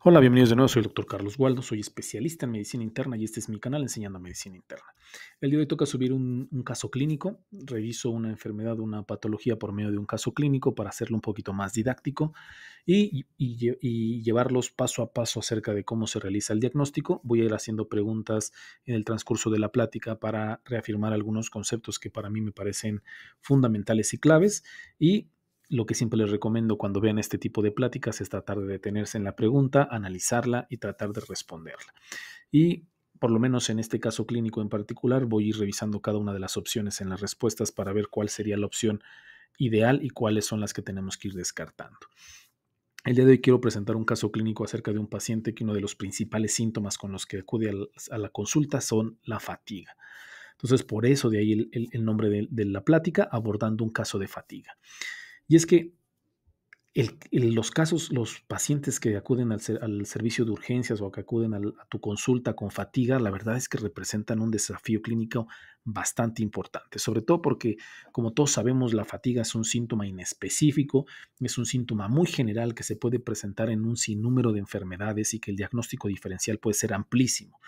Hola, bienvenidos de nuevo. Soy el doctor Carlos Waldo, soy especialista en medicina interna y este es mi canal Enseñando Medicina Interna. El día de hoy toca subir un caso clínico. Reviso una enfermedad, una patología por medio de un caso clínico para hacerlo un poquito más didáctico y llevarlos paso a paso acerca de cómo se realiza el diagnóstico. Voy a ir haciendo preguntas en el transcurso de la plática para reafirmar algunos conceptos que para mí me parecen fundamentales y claves y lo que siempre les recomiendo cuando vean este tipo de pláticas es tratar de detenerse en la pregunta, analizarla y tratar de responderla. Y por lo menos en este caso clínico en particular, voy a ir revisando cada una de las opciones en las respuestas para ver cuál sería la opción ideal y cuáles son las que tenemos que ir descartando. El día de hoy quiero presentar un caso clínico acerca de un paciente que uno de los principales síntomas con los que acude a la consulta son la fatiga. Entonces, por eso de ahí el nombre de la plática, abordando un caso de fatiga. Y es que los casos, los pacientes que acuden al servicio de urgencias o que acuden a tu consulta con fatiga, la verdad es que representan un desafío clínico bastante importante, sobre todo porque, como todos sabemos, la fatiga es un síntoma inespecífico, es un síntoma muy general que se puede presentar en un sinnúmero de enfermedades y que el diagnóstico diferencial puede ser amplísimo.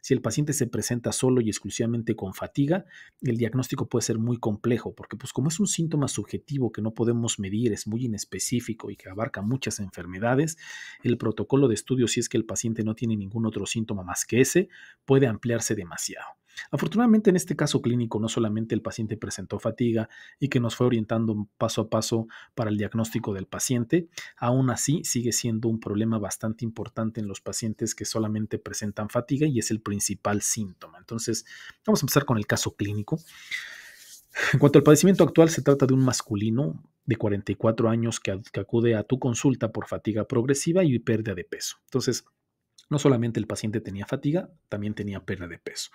Si el paciente se presenta solo y exclusivamente con fatiga, el diagnóstico puede ser muy complejo, porque pues como es un síntoma subjetivo que no podemos medir, es muy inespecífico y que abarca muchas enfermedades, el protocolo de estudio, si es que el paciente no tiene ningún otro síntoma más que ese, puede ampliarse demasiado. Afortunadamente en este caso clínico no solamente el paciente presentó fatiga y que nos fue orientando paso a paso para el diagnóstico del paciente, aún así sigue siendo un problema bastante importante en los pacientes que solamente presentan fatiga y es el principal síntoma. Entonces, vamos a empezar con el caso clínico. En cuanto al padecimiento actual, se trata de un masculino de 44 años que acude a tu consulta por fatiga progresiva y pérdida de peso. Entonces, no solamente el paciente tenía fatiga, también tenía pérdida de peso.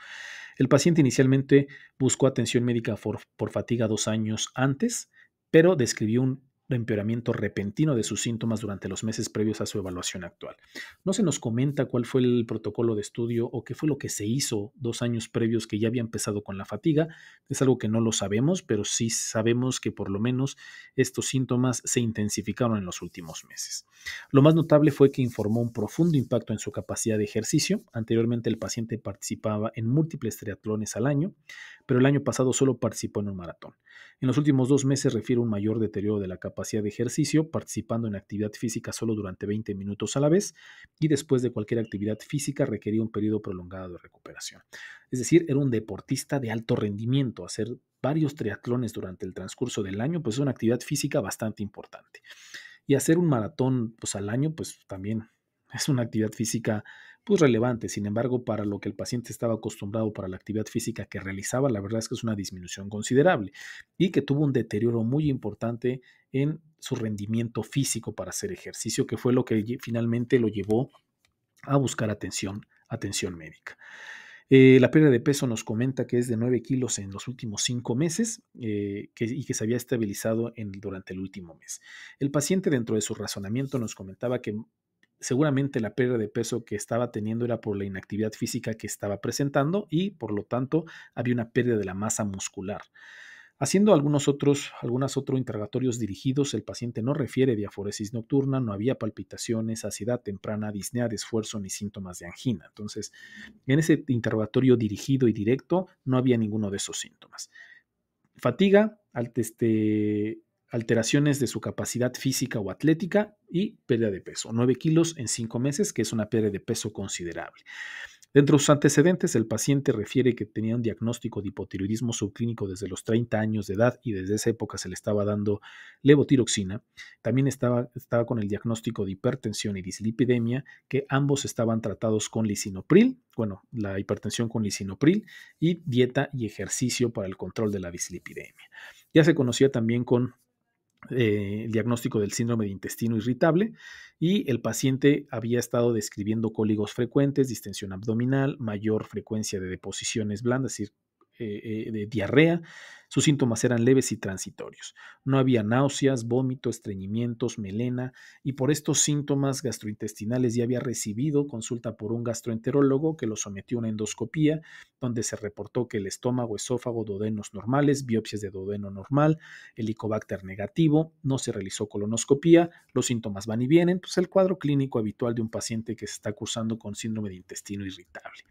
El paciente inicialmente buscó atención médica por fatiga 2 años antes, pero describió un empeoramiento repentino de sus síntomas durante los meses previos a su evaluación actual. No se nos comenta cuál fue el protocolo de estudio o qué fue lo que se hizo 2 años previos que ya había empezado con la fatiga. Es algo que no lo sabemos, pero sí sabemos que por lo menos estos síntomas se intensificaron en los últimos meses. Lo más notable fue que informó un profundo impacto en su capacidad de ejercicio. Anteriormente el paciente participaba en múltiples triatlones al año, pero el año pasado solo participó en un maratón. En los últimos 2 meses refiere un mayor deterioro de la capacidad de ejercicio, participando en actividad física solo durante 20 minutos a la vez y después de cualquier actividad física requería un periodo prolongado de recuperación. Es decir, era un deportista de alto rendimiento. Hacer varios triatlones durante el transcurso del año, pues es una actividad física bastante importante. Y hacer un maratón pues, al año, pues también es una actividad física pues relevante. Sin embargo, para lo que el paciente estaba acostumbrado para la actividad física que realizaba, la verdad es que es una disminución considerable y que tuvo un deterioro muy importante en su rendimiento físico para hacer ejercicio, que fue lo que finalmente lo llevó a buscar atención médica. La pérdida de peso nos comenta que es de 9 kilos en los últimos 5 meses y que se había estabilizado durante el último mes. El paciente dentro de su razonamiento nos comentaba que seguramente la pérdida de peso que estaba teniendo era por la inactividad física que estaba presentando y por lo tanto había una pérdida de la masa muscular. Haciendo algunos otros interrogatorios dirigidos, el paciente no refiere diaforesis nocturna, no había palpitaciones, ansiedad temprana, disnea de esfuerzo ni síntomas de angina. Entonces, en ese interrogatorio dirigido y directo no había ninguno de esos síntomas. Fatiga, alteraciones de su capacidad física o atlética y pérdida de peso. 9 kilos en 5 meses, que es una pérdida de peso considerable. Dentro de sus antecedentes, el paciente refiere que tenía un diagnóstico de hipotiroidismo subclínico desde los 30 años de edad y desde esa época se le estaba dando levotiroxina. También estaba con el diagnóstico de hipertensión y dislipidemia, que ambos estaban tratados con lisinopril, bueno, la hipertensión con lisinopril y dieta y ejercicio para el control de la dislipidemia. Ya se conocía también con el diagnóstico del síndrome de intestino irritable y el paciente había estado describiendo cólicos frecuentes, distensión abdominal, mayor frecuencia de deposiciones blandas, es decir, de diarrea. Sus síntomas eran leves y transitorios. No había náuseas, vómito, estreñimientos, melena, y por estos síntomas gastrointestinales ya había recibido consulta por un gastroenterólogo que lo sometió a una endoscopía, donde se reportó que el estómago, esófago, duodenos normales, biopsias de duodeno normal, Helicobacter negativo, no se realizó colonoscopía, los síntomas van y vienen, pues el cuadro clínico habitual de un paciente que se está cursando con síndrome de intestino irritable.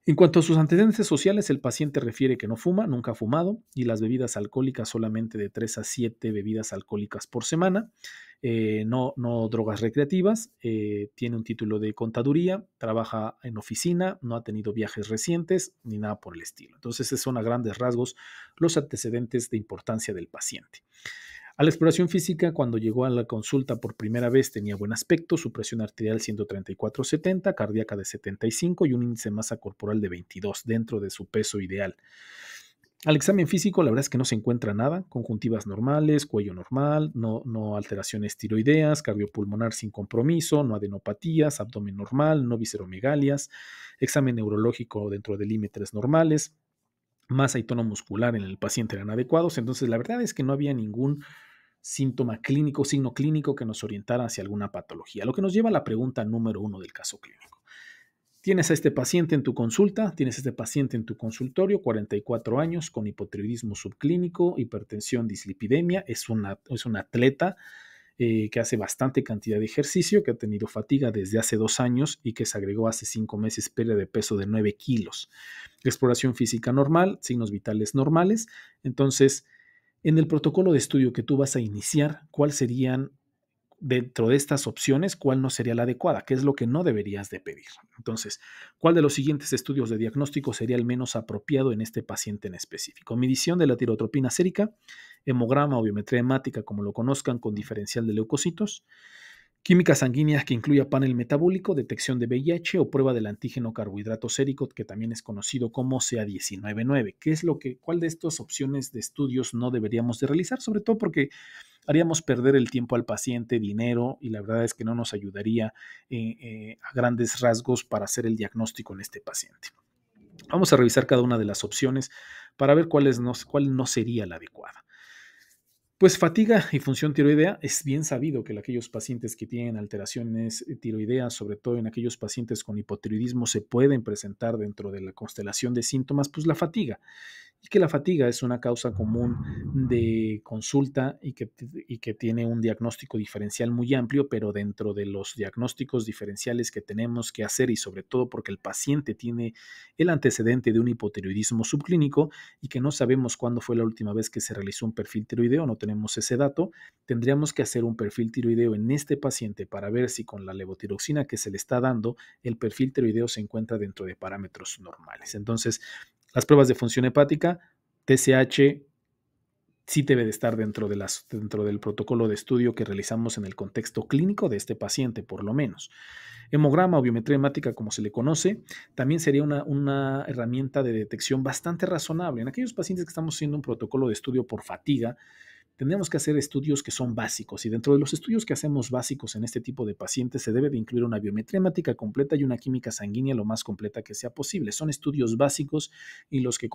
En cuanto a sus antecedentes sociales, el paciente refiere que no fuma, nunca ha fumado, y las bebidas alcohólicas solamente de 3 a 7 bebidas alcohólicas por semana, no drogas recreativas, tiene un título de contaduría, trabaja en oficina, no ha tenido viajes recientes ni nada por el estilo. Entonces, esos son a grandes rasgos los antecedentes de importancia del paciente. A la exploración física, cuando llegó a la consulta por primera vez, tenía buen aspecto, su presión arterial 134/70, cardíaca de 75 y un índice de masa corporal de 22, dentro de su peso ideal. Al examen físico, la verdad es que no se encuentra nada, conjuntivas normales, cuello normal, no alteraciones tiroideas, cardiopulmonar sin compromiso, no adenopatías, abdomen normal, no visceromegalias, examen neurológico dentro de límites normales, masa y tono muscular en el paciente eran adecuados. Entonces, la verdad es que no había ningún síntoma clínico, signo clínico que nos orientara hacia alguna patología. Lo que nos lleva a la pregunta número 1 del caso clínico. Tienes a este paciente en tu consulta, tienes a este paciente en tu consultorio, 44 años, con hipotiroidismo subclínico, hipertensión, dislipidemia, es un atleta que hace bastante cantidad de ejercicio, que ha tenido fatiga desde hace 2 años y que se agregó hace 5 meses pérdida de peso de 9 kilos. Exploración física normal, signos vitales normales. Entonces, en el protocolo de estudio que tú vas a iniciar, ¿cuál serían dentro de estas opciones, cuál no sería la adecuada? ¿Qué es lo que no deberías de pedir? Entonces, ¿cuál de los siguientes estudios de diagnóstico sería el menos apropiado en este paciente en específico? Medición de la tirotropina sérica, hemograma o biometría hemática, como lo conozcan, con diferencial de leucocitos, química sanguínea que incluya panel metabólico, detección de VIH o prueba del antígeno carbohidrato sérico, que también es conocido como CA19-9. ¿Cuál de estas opciones de estudios no deberíamos de realizar? Sobre todo porque haríamos perder el tiempo al paciente, dinero, y la verdad es que no nos ayudaría a grandes rasgos para hacer el diagnóstico en este paciente. Vamos a revisar cada una de las opciones para ver cuál no sería la adecuada. Pues fatiga y función tiroidea, es bien sabido que aquellos pacientes que tienen alteraciones tiroideas, sobre todo en aquellos pacientes con hipotiroidismo, se pueden presentar dentro de la constelación de síntomas, pues la fatiga. Y que la fatiga es una causa común de consulta y que tiene un diagnóstico diferencial muy amplio, pero dentro de los diagnósticos diferenciales que tenemos que hacer, y sobre todo porque el paciente tiene el antecedente de un hipotiroidismo subclínico y que no sabemos cuándo fue la última vez que se realizó un perfil tiroideo, no tenemos ese dato, tendríamos que hacer un perfil tiroideo en este paciente para ver si con la levotiroxina que se le está dando, el perfil tiroideo se encuentra dentro de parámetros normales. Entonces, las pruebas de función hepática, TSH, sí debe de estar dentro del protocolo de estudio que realizamos en el contexto clínico de este paciente, por lo menos. Hemograma o biometría hemática, como se le conoce, también sería una herramienta de detección bastante razonable. En aquellos pacientes que estamos haciendo un protocolo de estudio por fatiga, tendríamos que hacer estudios que son básicos, y dentro de los estudios que hacemos básicos en este tipo de pacientes se debe de incluir una biometría hemática completa y una química sanguínea lo más completa que sea posible. Son estudios básicos y los que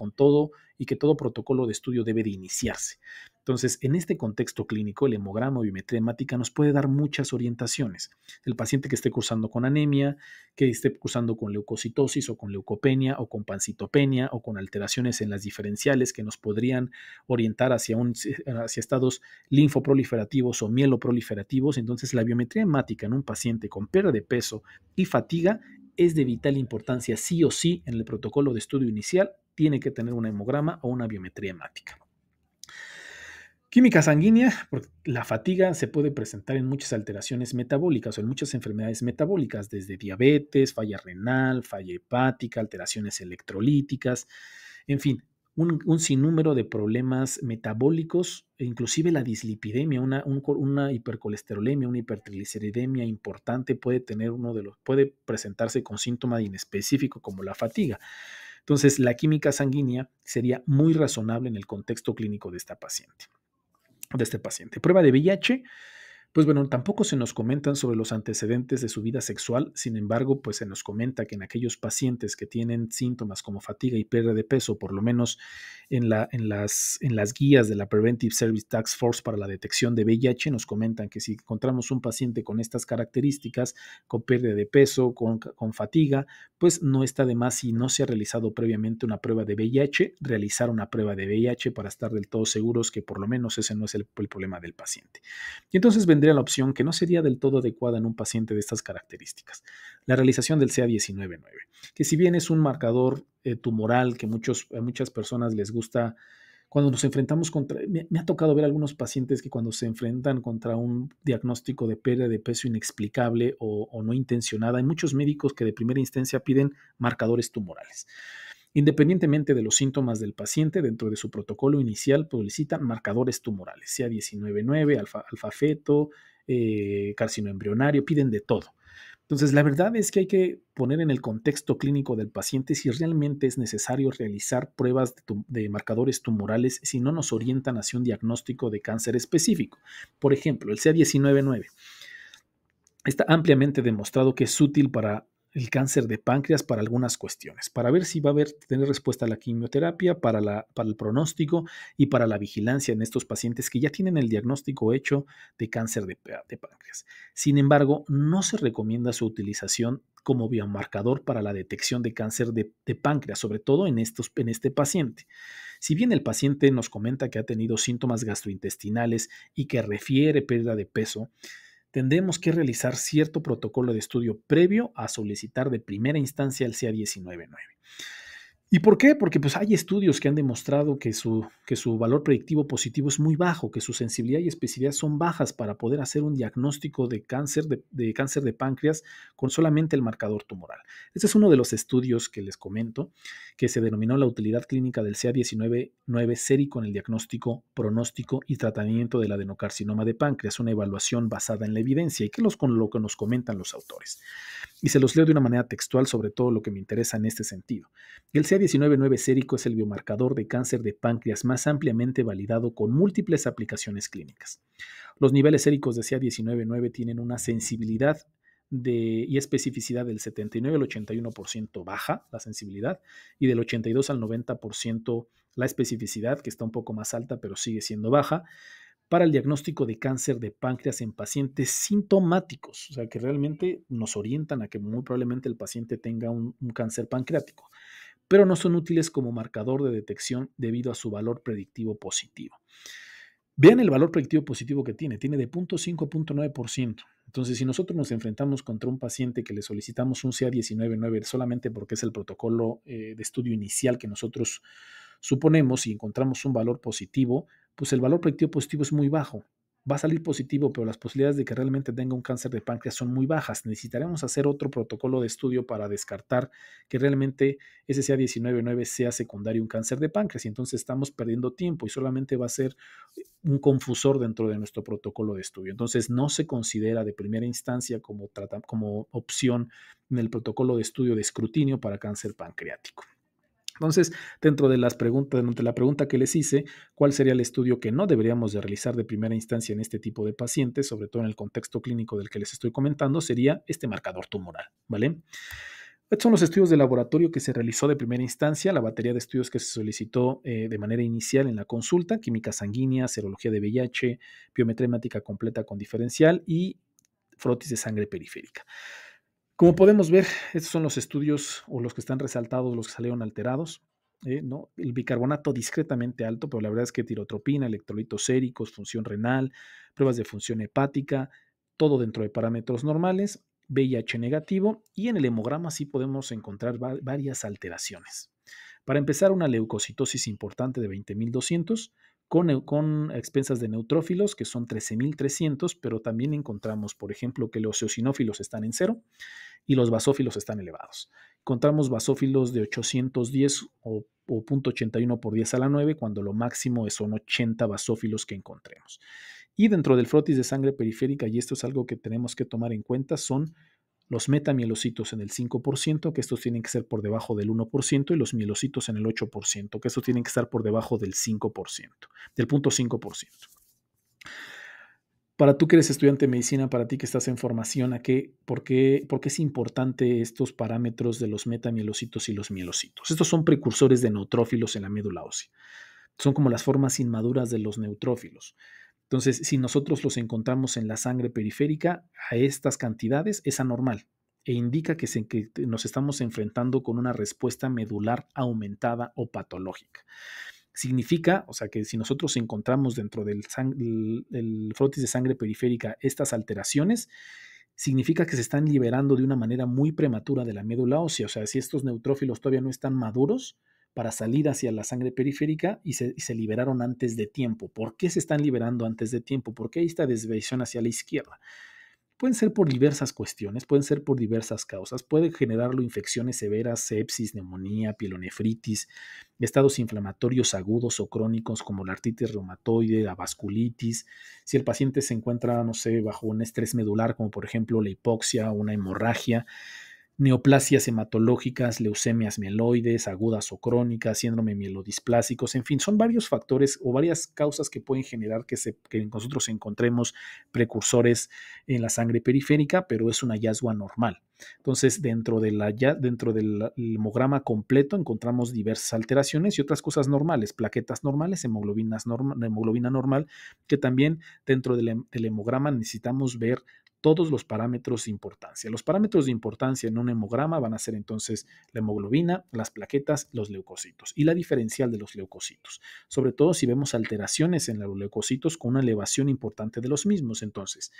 que todo protocolo de estudio debe de iniciarse. Entonces, en este contexto clínico, el hemograma o biometría hemática nos puede dar muchas orientaciones. El paciente que esté cursando con anemia, que esté cursando con leucocitosis o con leucopenia o con pancitopenia o con alteraciones en las diferenciales que nos podrían orientar hacia estados linfoproliferativos o mieloproliferativos. Entonces, la biometría hemática en un paciente con pérdida de peso y fatiga es de vital importancia sí o sí en el protocolo de estudio inicial. Tiene que tener un hemograma o una biometría hemática. Química sanguínea, porque la fatiga se puede presentar en muchas alteraciones metabólicas o en muchas enfermedades metabólicas, desde diabetes, falla renal, falla hepática, alteraciones electrolíticas, en fin, un sinnúmero de problemas metabólicos, e inclusive la dislipidemia, una hipercolesterolemia, una hipertrigliceridemia importante puede presentarse con síntoma inespecífico como la fatiga. Entonces, la química sanguínea sería muy razonable en el contexto clínico de este paciente. Prueba de VIH, Pues bueno, tampoco se nos comentan sobre los antecedentes de su vida sexual, sin embargo, pues se nos comenta que en aquellos pacientes que tienen síntomas como fatiga y pérdida de peso, por lo menos en las guías de la Preventive Service Task Force para la detección de VIH, nos comentan que si encontramos un paciente con estas características, con pérdida de peso, con fatiga, pues no está de más, si no se ha realizado previamente una prueba de VIH, realizar una prueba de VIH para estar del todo seguros que por lo menos ese no es el problema del paciente. Y entonces vendría la opción que no sería del todo adecuada en un paciente de estas características, la realización del CA19-9, que si bien es un marcador tumoral que a muchas personas les gusta, cuando nos enfrentamos contra, me ha tocado ver algunos pacientes que cuando se enfrentan contra un diagnóstico de pérdida de peso inexplicable o no intencionada, hay muchos médicos que de primera instancia piden marcadores tumorales. Independientemente de los síntomas del paciente, dentro de su protocolo inicial solicitan marcadores tumorales, sea 19-9, alfa-feto, carcino embrionario, piden de todo. Entonces, la verdad es que hay que poner en el contexto clínico del paciente si realmente es necesario realizar pruebas de marcadores tumorales si no nos orientan hacia un diagnóstico de cáncer específico. Por ejemplo, el CA19-9 está ampliamente demostrado que es útil para el cáncer de páncreas para algunas cuestiones, para ver si va a tener respuesta a la quimioterapia, para el pronóstico y para la vigilancia en estos pacientes que ya tienen el diagnóstico hecho de cáncer de páncreas. Sin embargo, no se recomienda su utilización como biomarcador para la detección de cáncer de páncreas, sobre todo en este paciente. Si bien el paciente nos comenta que ha tenido síntomas gastrointestinales y que refiere pérdida de peso, tendremos que realizar cierto protocolo de estudio previo a solicitar de primera instancia el CA19-9. ¿Y por qué? Porque pues, hay estudios que han demostrado que su valor predictivo positivo es muy bajo, que su sensibilidad y especificidad son bajas para poder hacer un diagnóstico de cáncer de páncreas con solamente el marcador tumoral. Este es uno de los estudios que les comento, que se denominó la utilidad clínica del CA19-9 sérico en el diagnóstico, pronóstico y tratamiento del adenocarcinoma de páncreas, una evaluación basada en la evidencia y que con lo que nos comentan los autores. Y se los leo de una manera textual sobre todo lo que me interesa en este sentido. El CA19-9 sérico es el biomarcador de cáncer de páncreas más ampliamente validado con múltiples aplicaciones clínicas. Los niveles séricos de CA19-9 tienen una sensibilidad y especificidad del 79 al 81% baja, la sensibilidad, y del 82 al 90% la especificidad, que está un poco más alta, pero sigue siendo baja, para el diagnóstico de cáncer de páncreas en pacientes sintomáticos, o sea, que realmente nos orientan a que muy probablemente el paciente tenga un cáncer pancreático, pero no son útiles como marcador de detección debido a su valor predictivo positivo. Vean el valor predictivo positivo que tiene de 0.5 a 0.9%. Entonces, si nosotros nos enfrentamos contra un paciente que le solicitamos un CA19-9 solamente porque es el protocolo de estudio inicial que nosotros suponemos y encontramos un valor positivo, pues el valor predictivo positivo es muy bajo. Va a salir positivo, pero las posibilidades de que realmente tenga un cáncer de páncreas son muy bajas. Necesitaremos hacer otro protocolo de estudio para descartar que realmente ese CA19-9 sea secundario a un cáncer de páncreas y entonces estamos perdiendo tiempo y solamente va a ser un confusor dentro de nuestro protocolo de estudio. Entonces no se considera de primera instancia como opción en el protocolo de estudio de escrutinio para cáncer pancreático. Entonces, dentro de la pregunta que les hice, ¿cuál sería el estudio que no deberíamos de realizar de primera instancia en este tipo de pacientes, sobre todo en el contexto clínico del que les estoy comentando? Sería este marcador tumoral, ¿vale? Estos son los estudios de laboratorio que se realizó de primera instancia, la batería de estudios que se solicitó de manera inicial en la consulta: química sanguínea, serología de VIH, biometría hemática completa con diferencial y frotis de sangre periférica. Como podemos ver, estos son los estudios o los que están resaltados, los que salieron alterados. ¿No? El bicarbonato discretamente alto, pero la verdad es que tirotropina, electrolitos séricos, función renal, pruebas de función hepática, todo dentro de parámetros normales, VIH negativo, y en el hemograma sí podemos encontrar varias alteraciones. Para empezar, una leucocitosis importante de 20.200, con expensas de neutrófilos que son 13.300, pero también encontramos, por ejemplo, que los eosinófilos están en cero y los basófilos están elevados. Encontramos basófilos de 810 o 0.81 por 10 a la 9, cuando lo máximo son 80 basófilos que encontremos. Y dentro del frotis de sangre periférica, y esto es algo que tenemos que tomar en cuenta, son los metamielocitos en el 5%, que estos tienen que ser por debajo del 1%, y los mielocitos en el 8%, que estos tienen que estar por debajo del 5%, del 0.5%. Para tú que eres estudiante de medicina, para ti que estás en formación, ¿por qué es importante estos parámetros de los metamielocitos y los mielocitos? Estos son precursores de neutrófilos en la médula ósea. Son como las formas inmaduras de los neutrófilos. Entonces, si nosotros los encontramos en la sangre periférica a estas cantidades, es anormal e indica que nos estamos enfrentando con una respuesta medular aumentada o patológica. Significa, o sea, que si nosotros encontramos dentro del frotis de sangre periférica estas alteraciones, significa que se están liberando de una manera muy prematura de la médula ósea. O sea, si estos neutrófilos todavía no están maduros para salir hacia la sangre periférica y se liberaron antes de tiempo. ¿Por qué se están liberando antes de tiempo? ¿Por qué hay esta desviación hacia la izquierda? Pueden ser por diversas cuestiones, pueden ser por diversas causas. Puede generarlo infecciones severas, sepsis, neumonía, pielonefritis, estados inflamatorios agudos o crónicos como la artritis reumatoide, la vasculitis. Si el paciente se encuentra, no sé, bajo un estrés medular, como por ejemplo la hipoxia o una hemorragia, neoplasias hematológicas, leucemias mieloides, agudas o crónicas, síndrome mielodisplásicos, en fin, son varios factores o varias causas que pueden generar que nosotros encontremos precursores en la sangre periférica, pero es un hallazgo anormal. Entonces, dentro del hemograma completo encontramos diversas alteraciones y otras cosas normales, plaquetas normales, hemoglobina normal, que también dentro del hemograma necesitamos ver todos los parámetros de importancia. Los parámetros de importancia en un hemograma van a ser entonces la hemoglobina, las plaquetas, los leucocitos y la diferencial de los leucocitos, sobre todo si vemos alteraciones en los leucocitos con una elevación importante de los mismos. Entonces,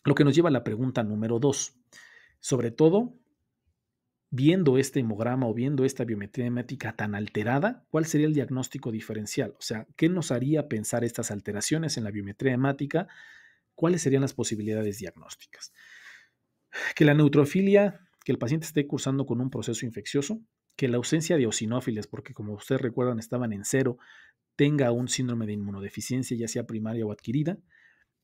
lo que nos lleva a la pregunta número 2, sobre todo viendo este hemograma o viendo esta biometría hemática tan alterada, ¿cuál sería el diagnóstico diferencial? O sea, ¿qué nos haría pensar estas alteraciones en la biometría hemática? ¿Cuáles serían las posibilidades diagnósticas? Que la neutrofilia, que el paciente esté cursando con un proceso infeccioso, que la ausencia de eosinófiles, porque como ustedes recuerdan estaban en cero, tenga un síndrome de inmunodeficiencia, ya sea primaria o adquirida,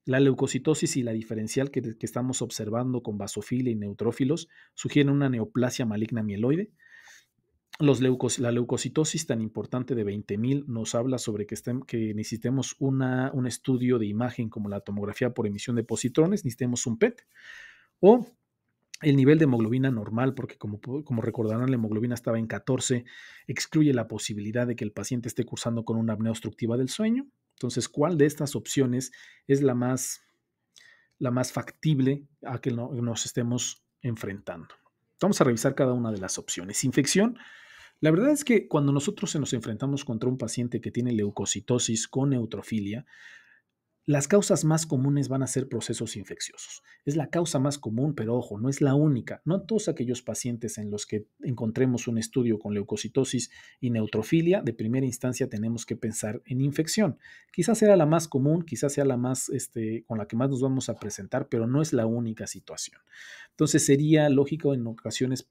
la leucocitosis y la diferencial que estamos observando con basofilia y neutrófilos sugieren una neoplasia maligna mieloide. La leucocitosis tan importante de 20,000 nos habla sobre que necesitemos un estudio de imagen como la tomografía por emisión de positrones, necesitemos un PET, o el nivel de hemoglobina normal, porque como recordarán, la hemoglobina estaba en 14, excluye la posibilidad de que el paciente esté cursando con una apnea obstructiva del sueño. Entonces, ¿cuál de estas opciones es la más factible a que nos estemos enfrentando? Vamos a revisar cada una de las opciones. Infección. La verdad es que cuando nosotros nos enfrentamos contra un paciente que tiene leucocitosis con neutrofilia, las causas más comunes van a ser procesos infecciosos. Es la causa más común, pero ojo, no es la única. No todos aquellos pacientes en los que encontremos un estudio con leucocitosis y neutrofilia, de primera instancia tenemos que pensar en infección. Quizás sea la más común, quizás sea la más, con la que más nos vamos a presentar, pero no es la única situación. Entonces sería lógico en ocasiones,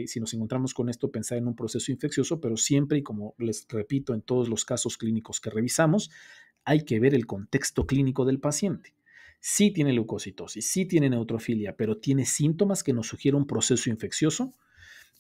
si nos encontramos con esto, pensar en un proceso infeccioso, pero siempre, y como les repito, en todos los casos clínicos que revisamos, hay que ver el contexto clínico del paciente. Sí tiene leucocitosis, sí tiene neutrofilia, pero tiene síntomas que nos sugieren un proceso infeccioso.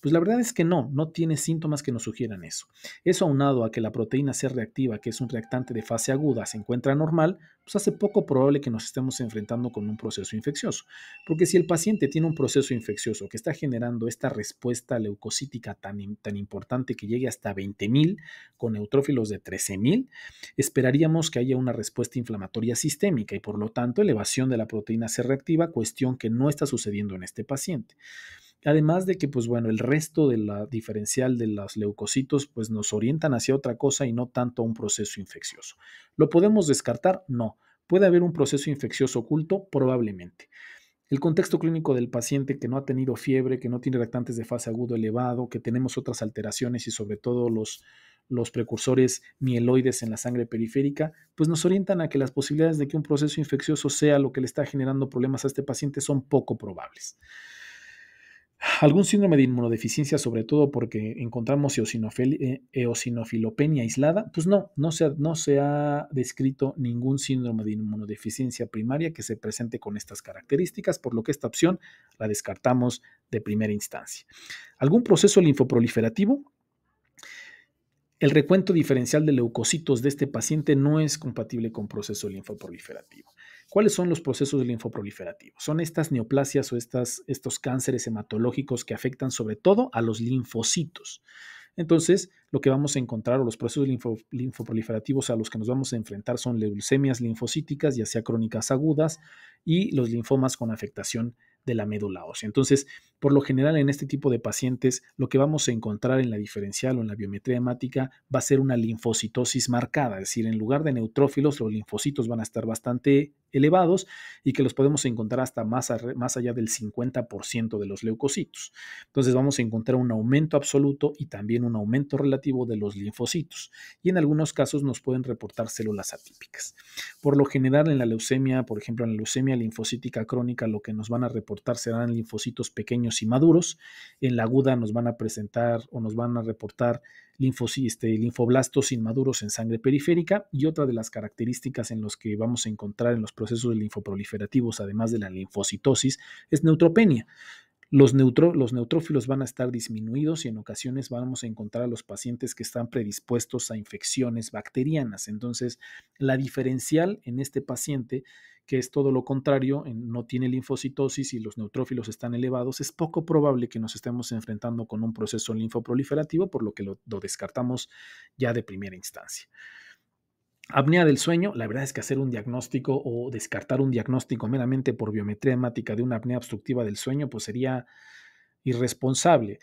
Pues la verdad es que no tiene síntomas que nos sugieran eso. Eso aunado a que la proteína C reactiva, que es un reactante de fase aguda, se encuentra normal, pues hace poco probable que nos estemos enfrentando con un proceso infeccioso. Porque si el paciente tiene un proceso infeccioso que está generando esta respuesta leucocítica tan importante que llegue hasta 20,000 con neutrófilos de 13,000, esperaríamos que haya una respuesta inflamatoria sistémica y por lo tanto elevación de la proteína C reactiva, cuestión que no está sucediendo en este paciente. Además de que, pues bueno, el resto de la diferencial de los leucocitos, pues nos orientan hacia otra cosa y no tanto a un proceso infeccioso. ¿Lo podemos descartar? No. ¿Puede haber un proceso infeccioso oculto? Probablemente. El contexto clínico del paciente que no ha tenido fiebre, que no tiene reactantes de fase agudo elevado, que tenemos otras alteraciones y sobre todo los precursores mieloides en la sangre periférica, pues nos orientan a que las posibilidades de que un proceso infeccioso sea lo que le está generando problemas a este paciente son poco probables. Algún síndrome de inmunodeficiencia, sobre todo porque encontramos eosinofilopenia aislada, pues no se ha descrito ningún síndrome de inmunodeficiencia primaria que se presente con estas características, por lo que esta opción la descartamos de primera instancia. ¿Algún proceso linfoproliferativo? El recuento diferencial de leucocitos de este paciente no es compatible con proceso linfoproliferativo. ¿Cuáles son los procesos linfoproliferativos? Son estas neoplasias o estos cánceres hematológicos que afectan sobre todo a los linfocitos. Entonces, lo que vamos a encontrar o los procesos linfoproliferativos a los que nos vamos a enfrentar son leucemias linfocíticas, ya sea crónicas agudas, y los linfomas con afectación de la médula ósea. Entonces, por lo general en este tipo de pacientes, lo que vamos a encontrar en la diferencial o en la biometría hemática va a ser una linfocitosis marcada, es decir, en lugar de neutrófilos, los linfocitos van a estar bastante elevados y que los podemos encontrar hasta más allá del 50% de los leucocitos. Entonces vamos a encontrar un aumento absoluto y también un aumento relativo de los linfocitos y en algunos casos nos pueden reportar células atípicas. Por lo general en la leucemia, por ejemplo en la leucemia linfocítica crónica, lo que nos van a reportar serán linfocitos pequeños y maduros. En la aguda nos van a presentar o nos van a reportar linfoblastos inmaduros en sangre periférica, y otra de las características en los que vamos a encontrar en los procesos linfoproliferativos, además de la linfocitosis, es neutropenia. Los neutrófilos van a estar disminuidos y en ocasiones vamos a encontrar a los pacientes que están predispuestos a infecciones bacterianas. Entonces, la diferencial en este paciente, que es todo lo contrario, no tiene linfocitosis y los neutrófilos están elevados, es poco probable que nos estemos enfrentando con un proceso linfoproliferativo, por lo que lo descartamos ya de primera instancia. Apnea del sueño, la verdad es que hacer un diagnóstico o descartar un diagnóstico meramente por biometría hemática de una apnea obstructiva del sueño, pues sería irresponsable.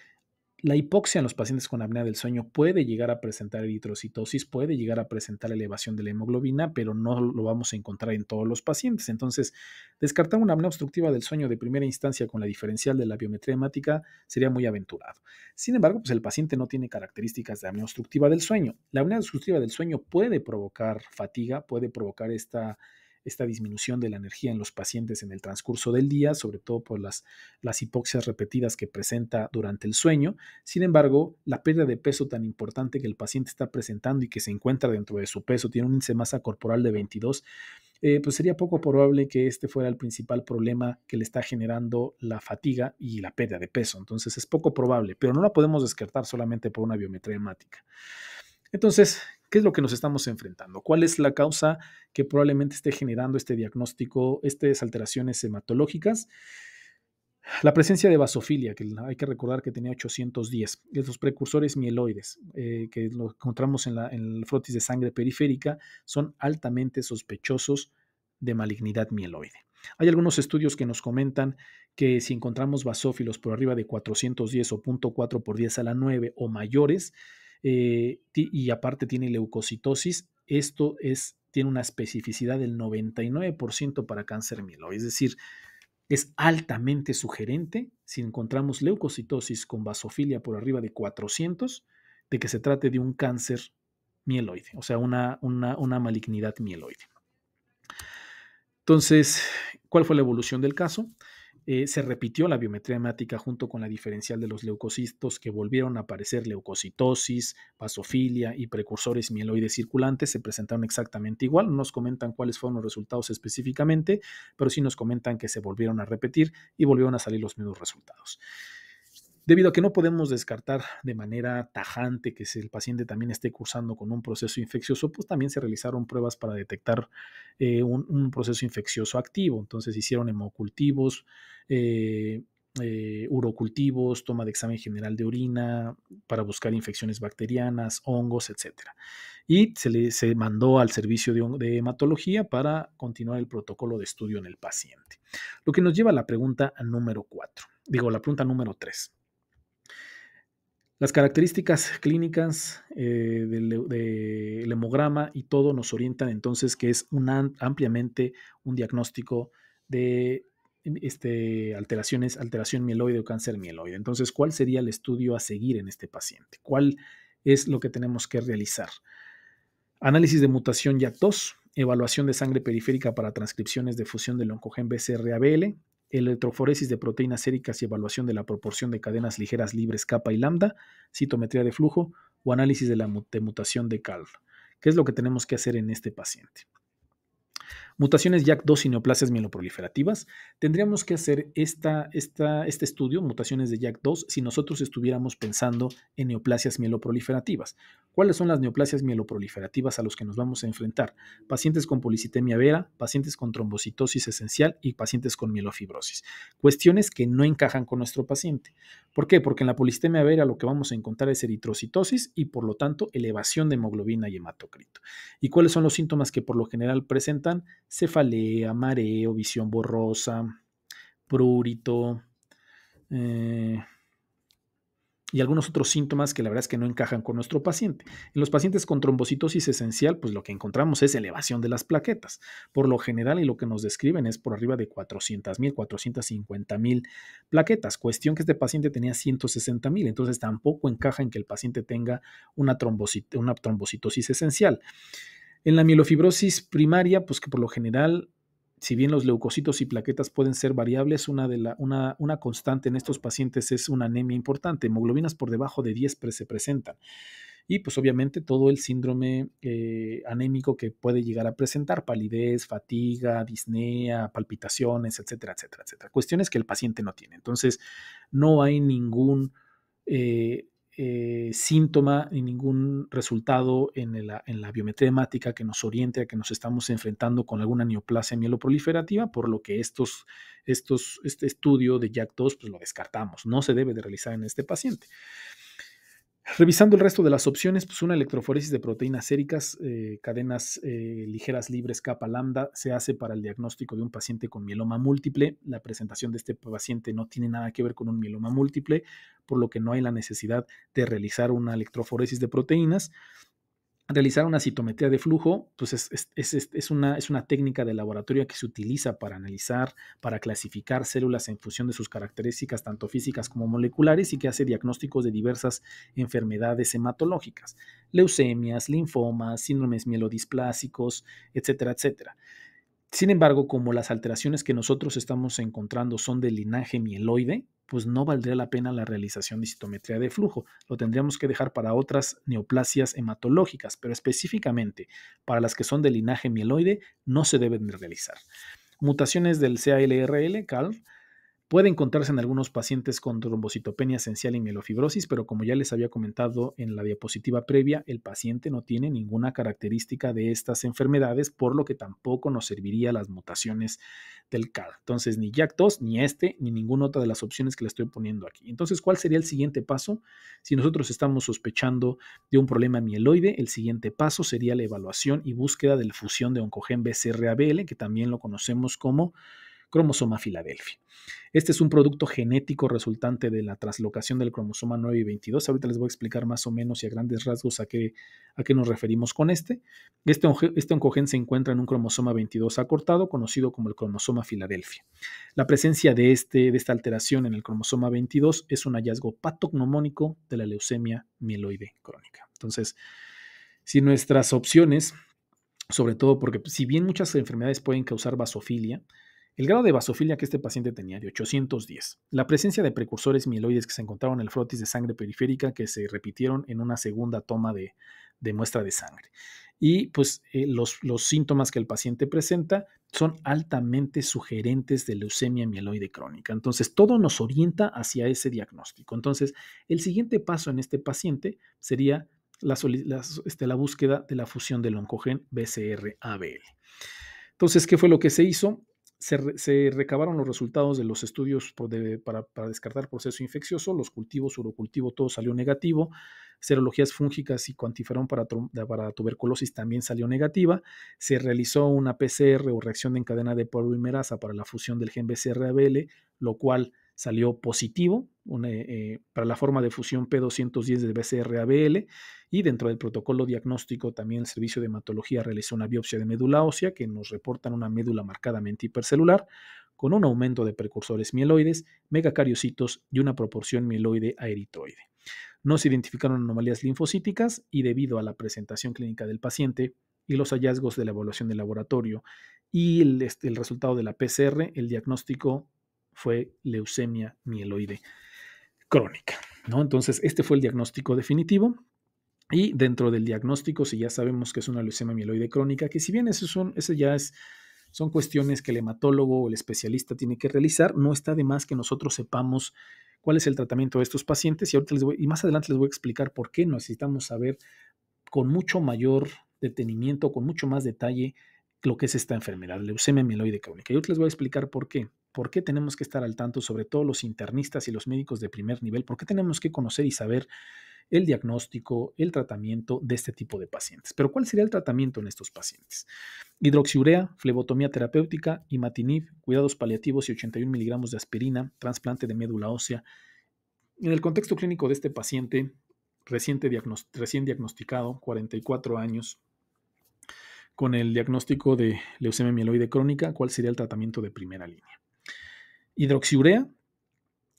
La hipoxia en los pacientes con apnea del sueño puede llegar a presentar eritrocitosis, puede llegar a presentar elevación de la hemoglobina, pero no lo vamos a encontrar en todos los pacientes. Entonces, descartar una apnea obstructiva del sueño de primera instancia con la diferencial de la biometría hemática sería muy aventurado. Sin embargo, pues el paciente no tiene características de apnea obstructiva del sueño. La apnea obstructiva del sueño puede provocar fatiga, puede provocar esta disminución de la energía en los pacientes en el transcurso del día, sobre todo por las hipoxias repetidas que presenta durante el sueño. Sin embargo, la pérdida de peso tan importante que el paciente está presentando y que se encuentra dentro de su peso, tiene un índice de masa corporal de 22, pues sería poco probable que este fuera el principal problema que le está generando la fatiga y la pérdida de peso. Entonces es poco probable, pero no la podemos descartar solamente por una biometría hemática. Entonces, ¿qué es lo que nos estamos enfrentando? ¿Cuál es la causa que probablemente esté generando este diagnóstico, estas alteraciones hematológicas? La presencia de basofilia, que hay que recordar que tenía 810, esos precursores mieloides que lo encontramos en el frotis de sangre periférica, son altamente sospechosos de malignidad mieloide. Hay algunos estudios que nos comentan que si encontramos basófilos por arriba de 410 o 0.4 por 10 a la 9 o mayores, y aparte tiene leucocitosis, tiene una especificidad del 99% para cáncer mieloide, es decir, es altamente sugerente, si encontramos leucocitosis con basofilia por arriba de 400, de que se trate de un cáncer mieloide, o sea, una malignidad mieloide. Entonces, ¿cuál fue la evolución del caso? Se repitió la biometría hemática junto con la diferencial de los leucocitos, que volvieron a aparecer leucocitosis, basofilia y precursores mieloides circulantes. Se presentaron exactamente igual. No nos comentan cuáles fueron los resultados específicamente, pero sí nos comentan que se volvieron a repetir y volvieron a salir los mismos resultados. Debido a que no podemos descartar de manera tajante que si el paciente también esté cursando con un proceso infeccioso, pues también se realizaron pruebas para detectar un proceso infeccioso activo. Entonces hicieron hemocultivos, urocultivos, toma de examen general de orina para buscar infecciones bacterianas, hongos, etc. Y se mandó al servicio de hematología para continuar el protocolo de estudio en el paciente. Lo que nos lleva a la pregunta número 4, la pregunta número 3. Las características clínicas del hemograma y todo nos orientan entonces que es ampliamente un diagnóstico de alteración mieloide o cáncer mieloide. Entonces, ¿cuál sería el estudio a seguir en este paciente? ¿Cuál es lo que tenemos que realizar? Análisis de mutación YAC2, evaluación de sangre periférica para transcripciones de fusión del oncogen BCR-ABL, electroforesis de proteínas séricas y evaluación de la proporción de cadenas ligeras libres kappa y lambda, citometría de flujo o análisis de la mutación de CALR. ¿Qué es lo que tenemos que hacer en este paciente? Mutaciones YAC2 y neoplasias mieloproliferativas. Tendríamos que hacer este estudio, mutaciones de YAC2, si nosotros estuviéramos pensando en neoplasias mieloproliferativas. ¿Cuáles son las neoplasias mieloproliferativas a los que nos vamos a enfrentar? Pacientes con policitemia vera, pacientes con trombocitosis esencial y pacientes con mielofibrosis. Cuestiones que no encajan con nuestro paciente. ¿Por qué? Porque en la policitemia vera lo que vamos a encontrar es eritrocitosis y por lo tanto elevación de hemoglobina y hematocrito. ¿Y cuáles son los síntomas que por lo general presentan? Cefalea, mareo, visión borrosa, prurito, eh, y algunos otros síntomas que la verdad es que no encajan con nuestro paciente. En los pacientes con trombocitosis esencial, pues lo que encontramos es elevación de las plaquetas. Por lo general, y lo que nos describen es por arriba de 400,000, 450,000 plaquetas. Cuestión que este paciente tenía 160,000, entonces tampoco encaja en que el paciente tenga una trombocitosis esencial. En la mielofibrosis primaria, pues que por lo general, si bien los leucocitos y plaquetas pueden ser variables, una constante en estos pacientes es una anemia importante. Hemoglobinas por debajo de 10 se presentan. Y pues obviamente todo el síndrome anémico que puede llegar a presentar, palidez, fatiga, disnea, palpitaciones, etcétera, etcétera, etcétera. Cuestiones que el paciente no tiene. Entonces, no hay ningún síntoma y ningún resultado en la biometría hemática que nos oriente a que nos estamos enfrentando con alguna neoplasia mieloproliferativa, por lo que este estudio de JAK2 pues lo descartamos, no se debe de realizar en este paciente. Revisando el resto de las opciones, pues una electroforesis de proteínas séricas, cadenas ligeras libres capa lambda, se hace para el diagnóstico de un paciente con mieloma múltiple. La presentación de este paciente no tiene nada que ver con un mieloma múltiple, por lo que no hay la necesidad de realizar una electroforesis de proteínas. Realizar una citometría de flujo, pues es una técnica de laboratorio que se utiliza para analizar, para clasificar células en función de sus características tanto físicas como moleculares y que hace diagnósticos de diversas enfermedades hematológicas, leucemias, linfomas, síndromes mielodisplásicos, etcétera, etcétera. Sin embargo, como las alteraciones que nosotros estamos encontrando son del linaje mieloide, pues no valdría la pena la realización de citometría de flujo. Lo tendríamos que dejar para otras neoplasias hematológicas, pero específicamente para las que son del linaje mieloide no se deben de realizar. Mutaciones del CALRL, puede encontrarse en algunos pacientes con trombocitopenia esencial y mielofibrosis, pero como ya les había comentado en la diapositiva previa, el paciente no tiene ninguna característica de estas enfermedades, por lo que tampoco nos serviría las mutaciones del CAL. Entonces, ni JAK2, ni ni ninguna otra de las opciones que le estoy poniendo aquí. Entonces, ¿cuál sería el siguiente paso? Si nosotros estamos sospechando de un problema mieloide, el siguiente paso sería la evaluación y búsqueda de la fusión de oncogen BCR-ABL, que también lo conocemos como cromosoma Filadelfia. Este es un producto genético resultante de la translocación del cromosoma 9 y 22. Ahorita les voy a explicar más o menos y a grandes rasgos a qué nos referimos con este. Este oncogen se encuentra en un cromosoma 22 acortado, conocido como el cromosoma Filadelfia. La presencia de esta alteración en el cromosoma 22 es un hallazgo patognomónico de la leucemia mieloide crónica. Entonces, si nuestras opciones, sobre todo porque si bien muchas enfermedades pueden causar vasofilia, el grado de vasofilia que este paciente tenía de 810, la presencia de precursores mieloides que se encontraron en el frotis de sangre periférica que se repitieron en una segunda toma de muestra de sangre. Y pues los síntomas que el paciente presenta son altamente sugerentes de leucemia mieloide crónica. Entonces, todo nos orienta hacia ese diagnóstico. Entonces, el siguiente paso en este paciente sería la búsqueda de la fusión del oncogen BCR-ABL. Entonces, ¿qué fue lo que se hizo? Se recabaron los resultados de los estudios para descartar proceso infeccioso, los cultivos, urocultivo, todo salió negativo, serologías fúngicas y cuantiferón para tuberculosis también salió negativa, se realizó una PCR o reacción en cadena de polimerasa para la fusión del gen BCR-ABL, lo cual salió positivo para la forma de fusión P210 de BCR-ABL, y dentro del protocolo diagnóstico también el servicio de hematología realizó una biopsia de médula ósea que nos reportan una médula marcadamente hipercelular con un aumento de precursores mieloides, megacariocitos y una proporción mieloide a eritroide. No se identificaron anomalías linfocíticas y debido a la presentación clínica del paciente y los hallazgos de la evaluación de laboratorio y el resultado de la PCR, el diagnóstico fue leucemia mieloide crónica, ¿no? Entonces, este fue el diagnóstico definitivo. Y dentro del diagnóstico, si ya sabemos que es una leucemia mieloide crónica, que si bien son cuestiones que el hematólogo o el especialista tiene que realizar, no está de más que nosotros sepamos cuál es el tratamiento de estos pacientes y más adelante les voy a explicar por qué necesitamos saber con mucho mayor detenimiento, con mucho más detalle, lo que es esta enfermedad, leucemia mieloide crónica. Yo les voy a explicar por qué. ¿Por qué tenemos que estar al tanto, sobre todo los internistas y los médicos de primer nivel? ¿Por qué tenemos que conocer y saber el diagnóstico, el tratamiento de este tipo de pacientes? Pero ¿cuál sería el tratamiento en estos pacientes? Hidroxiurea, flebotomía terapéutica, imatinib, cuidados paliativos y 81 miligramos de aspirina, trasplante de médula ósea. En el contexto clínico de este paciente, recién diagnosticado, 44 años, con el diagnóstico de leucemia mieloide crónica, ¿cuál sería el tratamiento de primera línea? Hidroxiurea.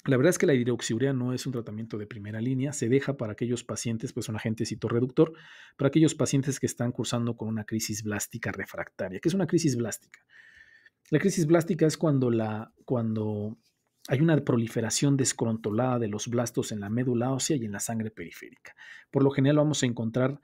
La verdad es que la hidroxiurea no es un tratamiento de primera línea, se deja para aquellos pacientes, pues un agente citorreductor, para aquellos pacientes que están cursando con una crisis blástica refractaria. ¿Qué es una crisis blástica? La crisis blástica es cuando hay una proliferación descontrolada de los blastos en la médula ósea y en la sangre periférica. Por lo general vamos a encontrar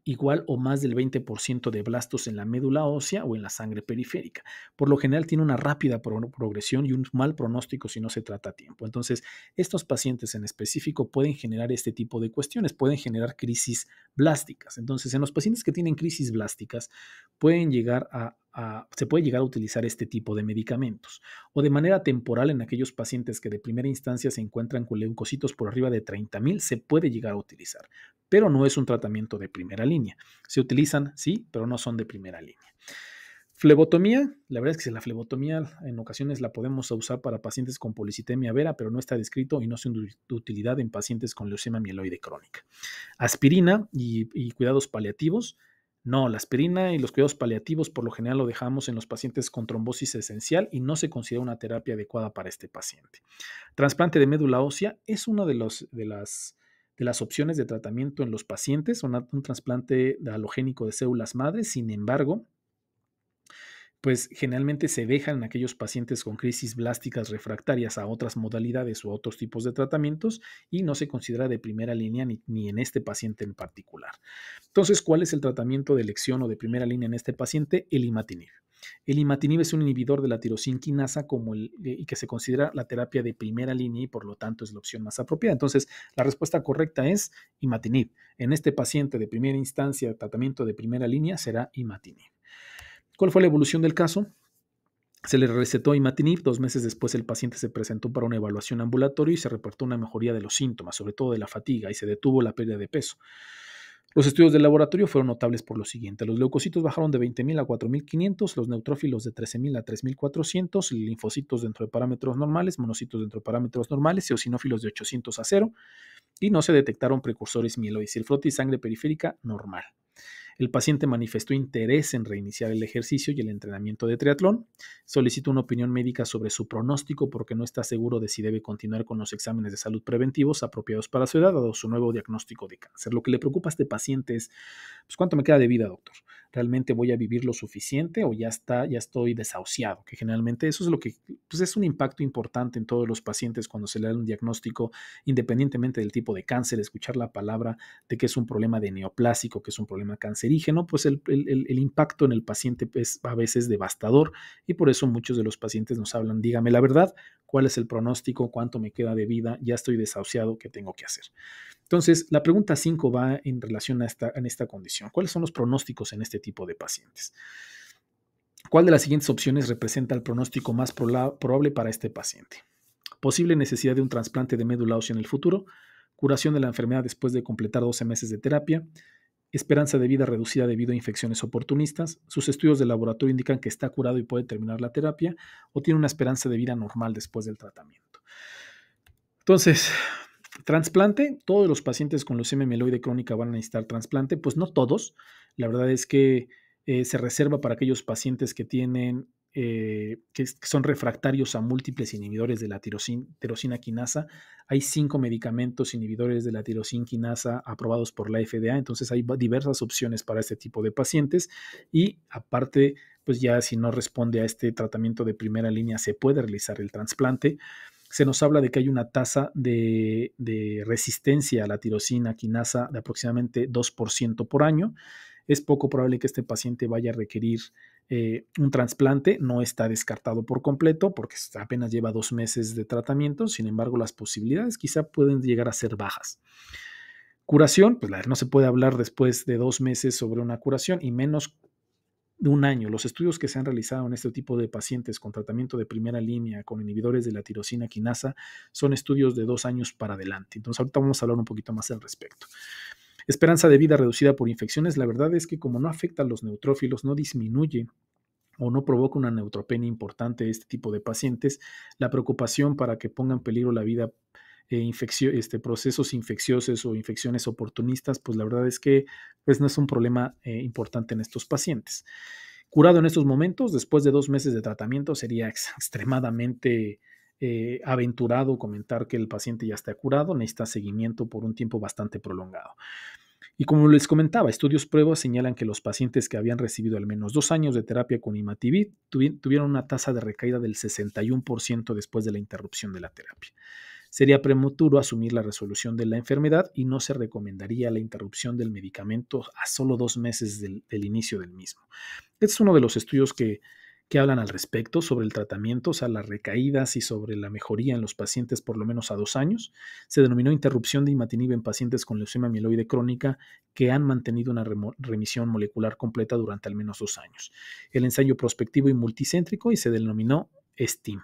igual o más del 20% de blastos en la médula ósea o en la sangre periférica. Por lo general tiene una rápida progresión y un mal pronóstico si no se trata a tiempo. Entonces, estos pacientes en específico pueden generar este tipo de cuestiones, pueden generar crisis blásticas. Entonces, en los pacientes que tienen crisis blásticas, se puede llegar a utilizar este tipo de medicamentos o de manera temporal en aquellos pacientes que de primera instancia se encuentran con leucocitos por arriba de 30,000, se puede llegar a utilizar, pero no es un tratamiento de primera línea. Se utilizan, sí, pero no son de primera línea. Flebotomía, la verdad es que la flebotomía en ocasiones la podemos usar para pacientes con policitemia vera, pero no está descrito y no es de utilidad en pacientes con leucemia mieloide crónica. Aspirina y cuidados paliativos. No, la aspirina y los cuidados paliativos por lo general lo dejamos en los pacientes con trombosis esencial y no se considera una terapia adecuada para este paciente. Trasplante de médula ósea es una de las opciones de tratamiento en los pacientes, un trasplante halogénico de células madres. Sin embargo, pues generalmente se dejan en aquellos pacientes con crisis blásticas refractarias a otras modalidades o a otros tipos de tratamientos y no se considera de primera línea ni en este paciente en particular. Entonces, ¿cuál es el tratamiento de elección o de primera línea en este paciente? El imatinib. El imatinib es un inhibidor de la tirosina quinasa y que se considera la terapia de primera línea y por lo tanto es la opción más apropiada. Entonces, la respuesta correcta es imatinib. En este paciente de primera instancia, tratamiento de primera línea será imatinib. ¿Cuál fue la evolución del caso? Se le recetó imatinib, 2 meses después el paciente se presentó para una evaluación ambulatoria y se reportó una mejoría de los síntomas, sobre todo de la fatiga, y se detuvo la pérdida de peso. Los estudios del laboratorio fueron notables por lo siguiente: los leucocitos bajaron de 20,000 a 4,500, los neutrófilos de 13,000 a 3,400, linfocitos dentro de parámetros normales, monocitos dentro de parámetros normales, eosinófilos de 800 a 0, y no se detectaron precursores mieloides. El frote y sangre periférica normal. El paciente manifestó interés en reiniciar el ejercicio y el entrenamiento de triatlón. Solicitó una opinión médica sobre su pronóstico porque no está seguro de si debe continuar con los exámenes de salud preventivos apropiados para su edad dado su nuevo diagnóstico de cáncer. Lo que le preocupa a este paciente es, pues, ¿cuánto me queda de vida, doctor? ¿Realmente voy a vivir lo suficiente o ya estoy desahuciado? Que generalmente eso es lo que, pues, es un impacto importante en todos los pacientes cuando se le da un diagnóstico, independientemente del tipo de cáncer, escuchar la palabra de que es un problema de neoplásico, que es un problema cancerígeno, pues el impacto en el paciente es a veces devastador y por eso muchos de los pacientes nos hablan: dígame la verdad, ¿cuál es el pronóstico? ¿Cuánto me queda de vida? Ya estoy desahuciado, ¿qué tengo que hacer? Entonces, la pregunta 5 va en relación a esta condición. ¿Cuáles son los pronósticos en este tipo de pacientes? ¿Cuál de las siguientes opciones representa el pronóstico más probable para este paciente? Posible necesidad de un trasplante de médula ósea en el futuro, curación de la enfermedad después de completar 12 meses de terapia, esperanza de vida reducida debido a infecciones oportunistas, sus estudios de laboratorio indican que está curado y puede terminar la terapia, o tiene una esperanza de vida normal después del tratamiento. Entonces, trasplante, todos los pacientes con leucemia mieloide crónica van a necesitar trasplante, pues no todos. La verdad es que se reserva para aquellos pacientes que tienen que son refractarios a múltiples inhibidores de la tirosina quinasa. Hay 5 medicamentos inhibidores de la tirosina quinasa aprobados por la FDA, entonces hay diversas opciones para este tipo de pacientes y aparte, pues ya si no responde a este tratamiento de primera línea, se puede realizar el trasplante. Se nos habla de que hay una tasa de resistencia a la tirosina quinasa de aproximadamente 2% por año. Es poco probable que este paciente vaya a requerir un trasplante. No está descartado por completo porque apenas lleva 2 meses de tratamiento. Sin embargo, las posibilidades quizá pueden llegar a ser bajas. Curación, pues no se puede hablar después de 2 meses sobre una curación y menos de un año. Los estudios que se han realizado en este tipo de pacientes con tratamiento de primera línea con inhibidores de la tirosina quinasa son estudios de 2 años para adelante. Entonces, ahorita vamos a hablar un poquito más al respecto. Esperanza de vida reducida por infecciones. La verdad es que como no afecta a los neutrófilos, no disminuye o no provoca una neutropenia importante este tipo de pacientes, la preocupación para que ponga en peligro la vida procesos infecciosos o infecciones oportunistas, pues la verdad es que pues no es un problema importante en estos pacientes. Curado en estos momentos, después de 2 meses de tratamiento, sería extremadamente aventurado comentar que el paciente ya está curado, necesita seguimiento por un tiempo bastante prolongado. Y como les comentaba, estudios pruebas señalan que los pacientes que habían recibido al menos 2 años de terapia con imatinib tuvieron una tasa de recaída del 61% después de la interrupción de la terapia. Sería prematuro asumir la resolución de la enfermedad y no se recomendaría la interrupción del medicamento a solo 2 meses del inicio del mismo. Este es uno de los estudios que hablan al respecto sobre el tratamiento, o sea, las recaídas y sobre la mejoría en los pacientes por lo menos a 2 años. Se denominó interrupción de imatinib en pacientes con leucemia mieloide crónica que han mantenido una remisión molecular completa durante al menos 2 años. El ensayo prospectivo y multicéntrico y se denominó STEAM.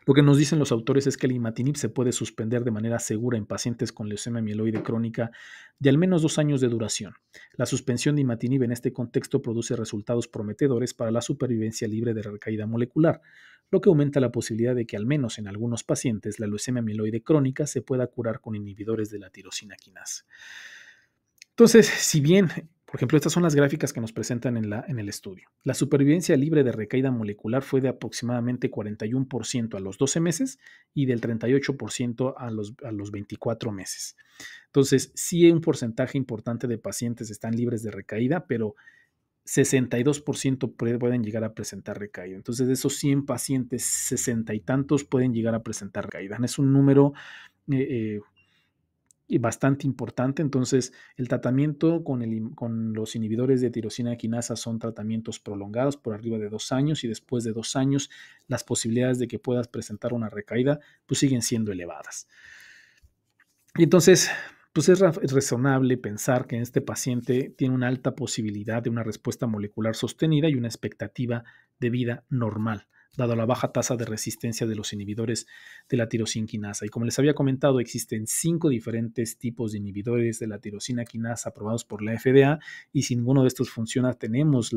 Lo que nos dicen los autores es que el imatinib se puede suspender de manera segura en pacientes con leucemia mieloide crónica de al menos 2 años de duración. La suspensión de imatinib en este contexto produce resultados prometedores para la supervivencia libre de recaída molecular, lo que aumenta la posibilidad de que al menos en algunos pacientes la leucemia mieloide crónica se pueda curar con inhibidores de la tirosina quinasa. Entonces, si bien, por ejemplo, estas son las gráficas que nos presentan en el estudio. La supervivencia libre de recaída molecular fue de aproximadamente 41% a los 12 meses y del 38% a los 24 meses. Entonces, sí hay un porcentaje importante de pacientes están libres de recaída, pero 62% pueden llegar a presentar recaída. Entonces, de esos 100 pacientes, 60 y tantos pueden llegar a presentar recaída. Es un número y bastante importante. Entonces, el tratamiento con los inhibidores de tirosina quinasa son tratamientos prolongados por arriba de 2 años y después de 2 años las posibilidades de que puedas presentar una recaída pues siguen siendo elevadas. Y entonces, pues es razonable pensar que este paciente tiene una alta posibilidad de una respuesta molecular sostenida y una expectativa de vida normal, dado la baja tasa de resistencia de los inhibidores de la tirosina quinasa. Y como les había comentado, existen 5 diferentes tipos de inhibidores de la tirosina quinasa aprobados por la FDA y si ninguno de estos funciona, tenemos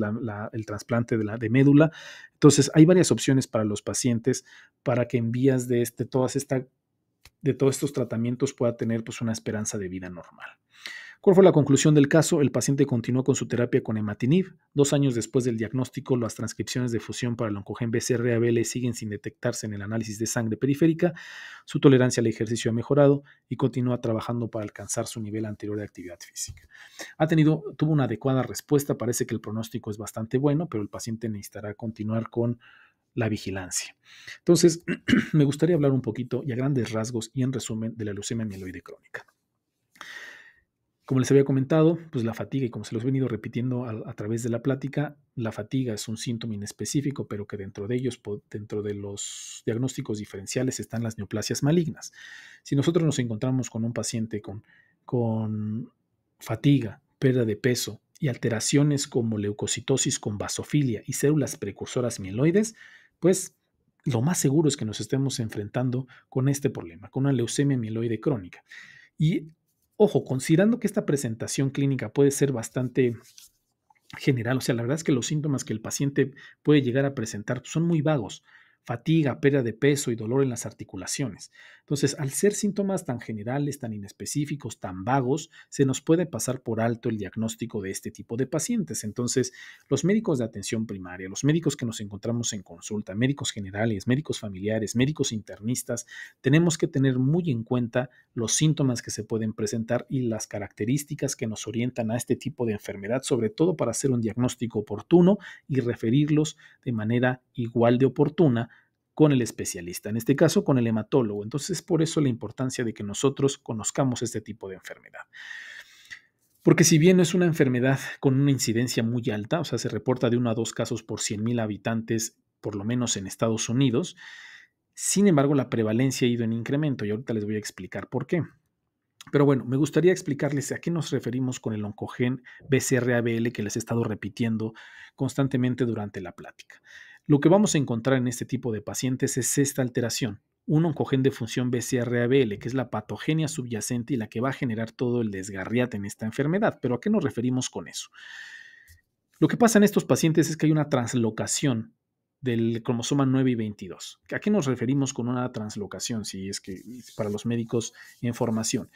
el trasplante de médula. Entonces, hay varias opciones para los pacientes para que en vías de todos estos tratamientos pueda tener pues, una esperanza de vida normal. ¿Cuál fue la conclusión del caso? El paciente continuó con su terapia con imatinib. 2 años después del diagnóstico, las transcripciones de fusión para el oncogen BCR-ABL siguen sin detectarse en el análisis de sangre periférica. Su tolerancia al ejercicio ha mejorado y continúa trabajando para alcanzar su nivel anterior de actividad física. Tuvo una adecuada respuesta. Parece que el pronóstico es bastante bueno, pero el paciente necesitará continuar con la vigilancia. Entonces, me gustaría hablar un poquito y a grandes rasgos y en resumen de la leucemia mieloide crónica. Como les había comentado, pues la fatiga, y como se los he venido repitiendo a través de la plática, la fatiga es un síntoma inespecífico, pero que dentro de ellos, dentro de los diagnósticos diferenciales, están las neoplasias malignas. Si nosotros nos encontramos con un paciente con fatiga, pérdida de peso y alteraciones como leucocitosis con basofilia y células precursoras mieloides, pues lo más seguro es que nos estemos enfrentando con este problema, con una leucemia mieloide crónica. Y ojo, considerando que esta presentación clínica puede ser bastante general, o sea, la verdad es que los síntomas que el paciente puede llegar a presentar son muy vagos. Fatiga, pérdida de peso y dolor en las articulaciones. Entonces, al ser síntomas tan generales, tan inespecíficos, tan vagos, se nos puede pasar por alto el diagnóstico de este tipo de pacientes. Entonces, los médicos de atención primaria, los médicos que nos encontramos en consulta, médicos generales, médicos familiares, médicos internistas, tenemos que tener muy en cuenta los síntomas que se pueden presentar y las características que nos orientan a este tipo de enfermedad, sobre todo para hacer un diagnóstico oportuno y referirlos de manera igual de oportuna con el especialista, en este caso con el hematólogo. Entonces, por eso la importancia de que nosotros conozcamos este tipo de enfermedad. Porque si bien no es una enfermedad con una incidencia muy alta, o sea, se reporta de 1 a 2 casos por 100,000 habitantes, por lo menos en Estados Unidos, sin embargo, la prevalencia ha ido en incremento y ahorita les voy a explicar por qué. Pero bueno, me gustaría explicarles a qué nos referimos con el oncogen BCR-ABL que les he estado repitiendo constantemente durante la plática. Lo que vamos a encontrar en este tipo de pacientes es esta alteración, un oncogen de función BCR-ABL, que es la patogenia subyacente y la que va a generar todo el desgarriate en esta enfermedad. ¿Pero a qué nos referimos con eso? Lo que pasa en estos pacientes es que hay una translocación del cromosoma 9 y 22. ¿A qué nos referimos con una translocación? Si es que para los médicos en formación.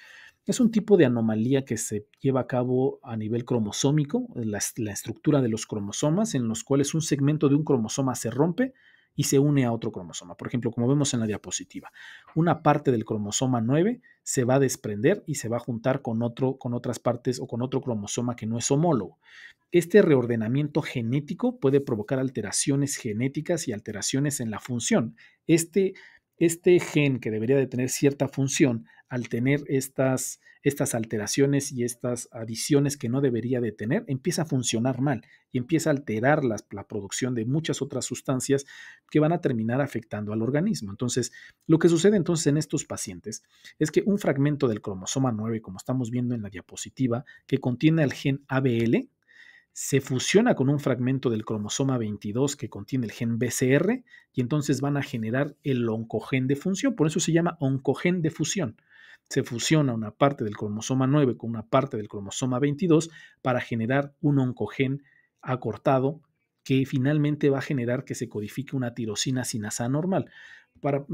Es un tipo de anomalía que se lleva a cabo a nivel cromosómico, la estructura de los cromosomas, en los cuales un segmento de un cromosoma se rompe y se une a otro cromosoma. Por ejemplo, como vemos en la diapositiva, una parte del cromosoma 9 se va a desprender y se va a juntar con otras partes o con otro cromosoma que no es homólogo. Este reordenamiento genético puede provocar alteraciones genéticas y alteraciones en la función. Este gen que debería de tener cierta función, al tener estas alteraciones y estas adiciones que no debería de tener, empieza a funcionar mal y empieza a alterar la producción de muchas otras sustancias que van a terminar afectando al organismo. Entonces, lo que sucede entonces en estos pacientes es que un fragmento del cromosoma 9, como estamos viendo en la diapositiva, que contiene el gen ABL, se fusiona con un fragmento del cromosoma 22 que contiene el gen BCR y entonces van a generar el oncogen de función. Por eso se llama oncogen de fusión. Se fusiona una parte del cromosoma 9 con una parte del cromosoma 22 para generar un oncogen acortado que finalmente va a generar que se codifique una tirosina sinasa normal. Para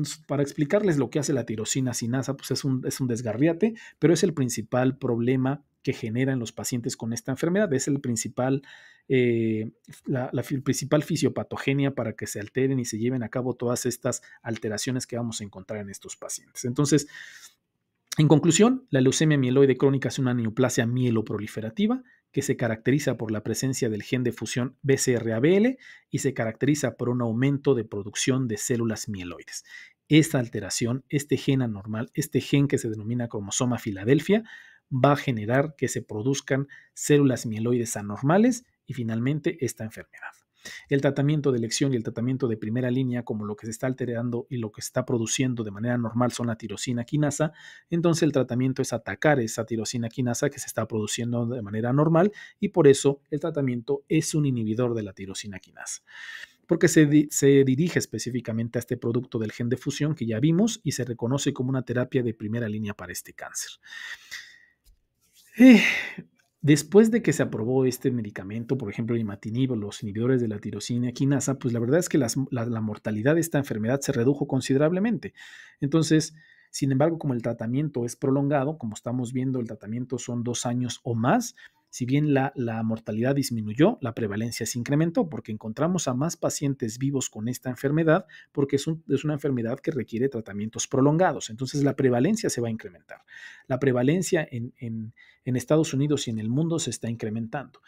explicarles lo que hace la tirosina sinasa, pues es un desgarriate, pero es el principal problema que generan los pacientes con esta enfermedad. Es el principal, la principal fisiopatogenia para que se alteren y se lleven a cabo todas estas alteraciones que vamos a encontrar en estos pacientes. Entonces, en conclusión, la leucemia mieloide crónica es una neoplasia mieloproliferativa que se caracteriza por la presencia del gen de fusión BCR-ABL y se caracteriza por un aumento de producción de células mieloides. Esta alteración, este gen anormal, este gen que se denomina cromosoma Filadelfia, va a generar que se produzcan células mieloides anormales y finalmente esta enfermedad. El tratamiento de elección y el tratamiento de primera línea, como lo que se está alterando y lo que se está produciendo de manera normal son la tirosina quinasa, entonces el tratamiento es atacar esa tirosina quinasa que se está produciendo de manera normal y por eso el tratamiento es un inhibidor de la tirosina quinasa porque se dirige específicamente a este producto del gen de fusión que ya vimos y se reconoce como una terapia de primera línea para este cáncer. Eh, Después de que se aprobó este medicamento, por ejemplo, el imatinib o los inhibidores de la tirosina quinasa, pues la verdad es que la mortalidad de esta enfermedad se redujo considerablemente. Entonces, sin embargo, como el tratamiento es prolongado, como estamos viendo, el tratamiento son 2 años o más, si bien la mortalidad disminuyó, la prevalencia se incrementó porque encontramos a más pacientes vivos con esta enfermedad porque es una enfermedad que requiere tratamientos prolongados. Entonces, la prevalencia se va a incrementar. La prevalencia en Estados Unidos y en el mundo se está incrementando.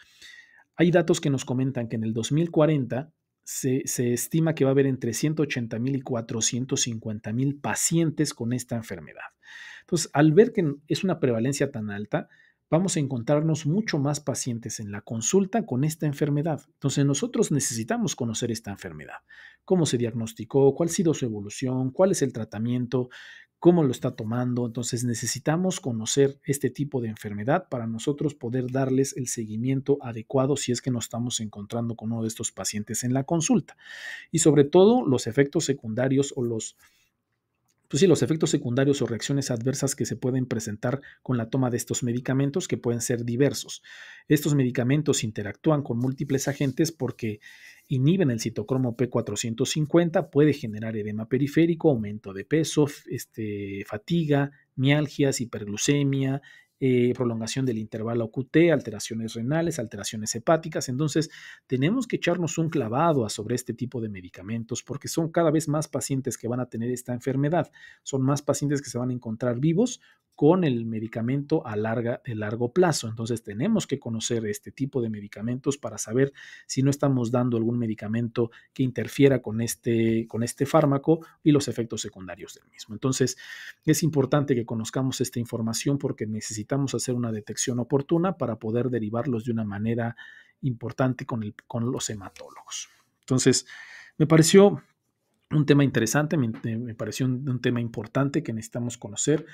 Hay datos que nos comentan que en el 2040 se estima que va a haber entre 180,000 y 450,000 pacientes con esta enfermedad. Entonces, al ver que es una prevalencia tan alta, vamos a encontrarnos mucho más pacientes en la consulta con esta enfermedad. Entonces, nosotros necesitamos conocer esta enfermedad, cómo se diagnosticó, cuál ha sido su evolución, cuál es el tratamiento, cómo lo está tomando. Entonces, necesitamos conocer este tipo de enfermedad para nosotros poder darles el seguimiento adecuado si es que nos estamos encontrando con uno de estos pacientes en la consulta. Y sobre todo, los efectos secundarios o los efectos secundarios o reacciones adversas que se pueden presentar con la toma de estos medicamentos, que pueden ser diversos. Estos medicamentos interactúan con múltiples agentes porque inhiben el citocromo P450, puede generar edema periférico, aumento de peso, fatiga, mialgias, hiperglucemia, prolongación del intervalo QT, alteraciones renales, alteraciones hepáticas. Entonces, tenemos que echarnos un clavado sobre este tipo de medicamentos porque son cada vez más pacientes que van a tener esta enfermedad. Son más pacientes que se van a encontrar vivos con el medicamento de largo plazo. Entonces, tenemos que conocer este tipo de medicamentos para saber si no estamos dando algún medicamento que interfiera con este fármaco y los efectos secundarios del mismo. Entonces, es importante que conozcamos esta información porque necesitamos hacer una detección oportuna para poder derivarlos de una manera importante con los hematólogos. Entonces, me pareció un tema interesante, me pareció un tema importante que necesitamos conocer.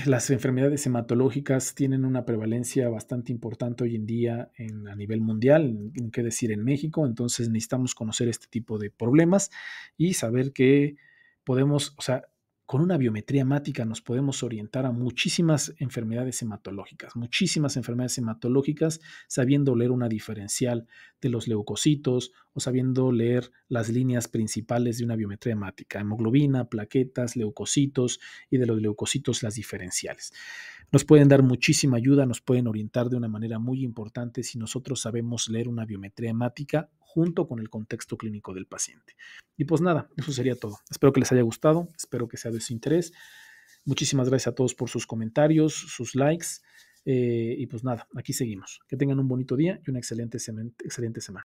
Las enfermedades hematológicas tienen una prevalencia bastante importante hoy en día a nivel mundial, qué decir en México, entonces necesitamos conocer este tipo de problemas y saber que podemos, o sea, con una biometría hemática nos podemos orientar a muchísimas enfermedades hematológicas, sabiendo leer una diferencial de los leucocitos o sabiendo leer las líneas principales de una biometría hemática, hemoglobina, plaquetas, leucocitos y de los leucocitos las diferenciales. Nos pueden dar muchísima ayuda, nos pueden orientar de una manera muy importante si nosotros sabemos leer una biometría hemática junto con el contexto clínico del paciente. Y pues nada, eso sería todo. Espero que les haya gustado, espero que sea de su interés. Muchísimas gracias a todos por sus comentarios, sus likes. Y pues nada, aquí seguimos. Que tengan un bonito día y una excelente semana.